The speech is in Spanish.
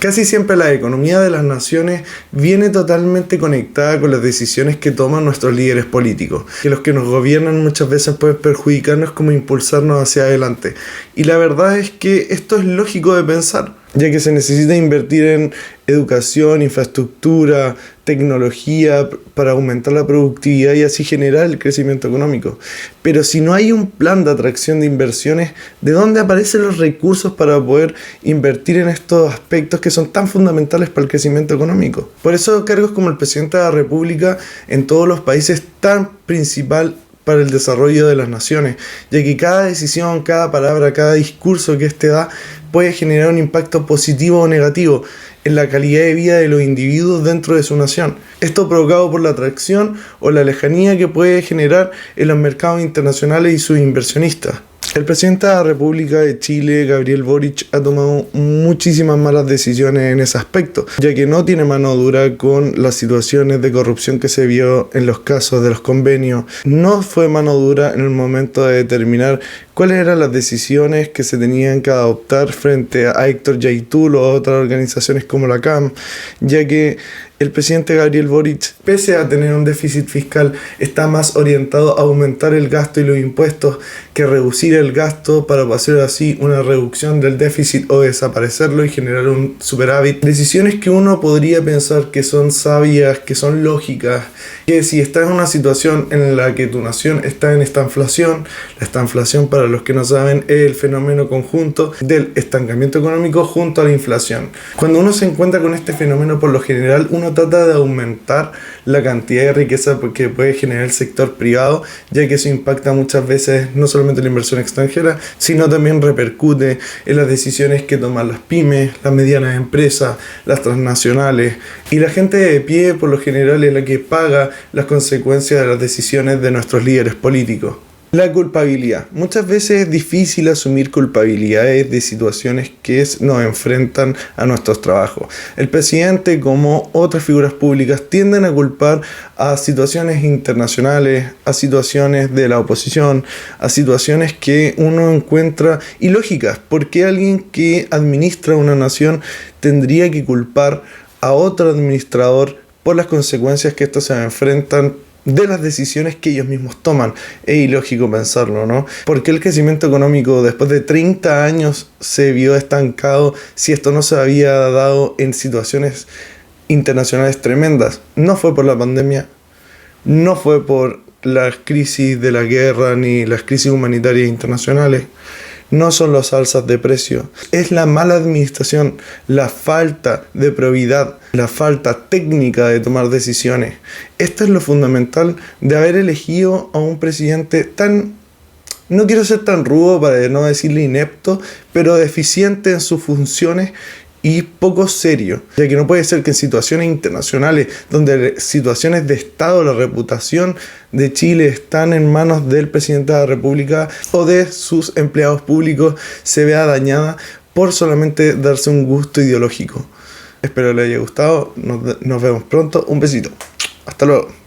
Casi siempre la economía de las naciones viene totalmente conectada con las decisiones que toman nuestros líderes políticos, que los que nos gobiernan muchas veces pueden perjudicarnos como impulsarnos hacia adelante. Y la verdad es que esto es lógico de pensar, ya que se necesita invertir en educación, infraestructura, tecnología para aumentar la productividad y así generar el crecimiento económico. Pero si no hay un plan de atracción de inversiones, ¿de dónde aparecen los recursos para poder invertir en estos aspectos que son tan fundamentales para el crecimiento económico? Por eso cargos como el presidente de la República en todos los países tan principal para el desarrollo de las naciones, ya que cada decisión, cada palabra, cada discurso que éste da puede generar un impacto positivo o negativo en la calidad de vida de los individuos dentro de su nación. Esto provocado por la atracción o la lejanía que puede generar en los mercados internacionales y sus inversionistas. El presidente de la República de Chile, Gabriel Boric, ha tomado muchísimas malas decisiones en ese aspecto, ya que no tiene mano dura con las situaciones de corrupción que se vio en los casos de los convenios. No fue mano dura en el momento de determinar cuáles eran las decisiones que se tenían que adoptar frente a Héctor Yaitul o otras organizaciones como la CAM, ya que el presidente Gabriel Boric, pese a tener un déficit fiscal, está más orientado a aumentar el gasto y los impuestos que reducir el gasto para hacer así una reducción del déficit o desaparecerlo y generar un superávit. Decisiones que uno podría pensar que son sabias, que son lógicas, que si estás en una situación en la que tu nación está en estanflación, la estanflación, para los que no saben, es el fenómeno conjunto del estancamiento económico junto a la inflación. Cuando uno se encuentra con este fenómeno, por lo general uno trata de aumentar la cantidad de riqueza que puede generar el sector privado, ya que eso impacta muchas veces no solamente la inversión extranjera, sino también repercute en las decisiones que toman las pymes, las medianas empresas, las transnacionales, y la gente de pie por lo general es la que paga las consecuencias de las decisiones de nuestros líderes políticos. La culpabilidad. Muchas veces es difícil asumir culpabilidades de situaciones que nos enfrentan a nuestros trabajos. El presidente, como otras figuras públicas, tienden a culpar a situaciones internacionales, a situaciones de la oposición, a situaciones que uno encuentra ilógicas. ¿Por qué alguien que administra una nación tendría que culpar a otro administrador por las consecuencias que estos se enfrentan de las decisiones que ellos mismos toman? Es ilógico pensarlo, ¿no? ¿Por qué el crecimiento económico después de 30 años se vio estancado si esto no se había dado en situaciones internacionales tremendas? No fue por la pandemia, no fue por las crisis de la guerra ni las crisis humanitarias internacionales. No son los alzas de precio, es la mala administración, la falta de probidad, la falta técnica de tomar decisiones. Esto es lo fundamental de haber elegido a un presidente tan, no quiero ser tan rudo para no decirle inepto, pero deficiente en sus funciones y poco serio, ya que no puede ser que en situaciones internacionales, donde situaciones de Estado, la reputación de Chile están en manos del presidente de la República o de sus empleados públicos, se vea dañada por solamente darse un gusto ideológico. Espero les haya gustado, nos vemos pronto, un besito, hasta luego.